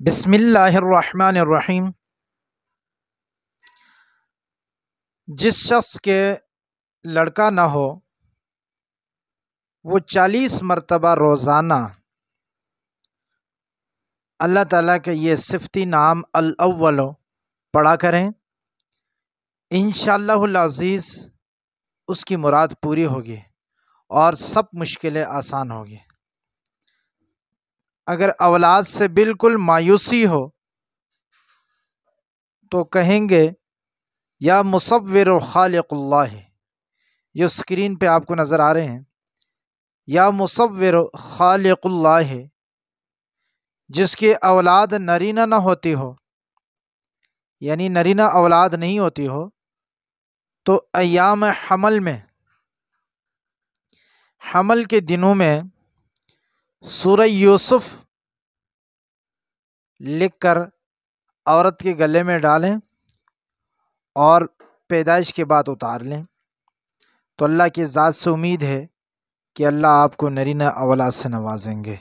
بسم اللہ الرحمن الرحیم۔ جس شخص کے لڑکا نہ ہو وہ 40 مرتبہ روزانہ اللہ تعالیٰ کے یہ صفتی نام الاول پڑھا کریں، انشاءاللہ العزیز اس کی مراد پوری ہوگی اور سب مشکلیں آسان ہوگی۔ اگر اولاد سے بالکل مایوسی ہو تو کہیں گے یا مصور خالق اللہ، یہ اسکرین پہ آپ کو نظر آ رہے ہیں، یا مصور خالق اللہ، جس کی اولاد نرینہ نہ ہوتی ہو، یعنی نرینہ اولاد نہیں ہوتی ہو، تو ایام حمل میں، حمل کے دنوں میں سورہ یوسف لکھ کر عورت کے گلے میں ڈالیں اور پیدائش کے بعد اتار لیں، تو اللہ کی ذات سے امید ہے کہ اللہ آپ کو نرینہ اولاد سے نوازیں گے۔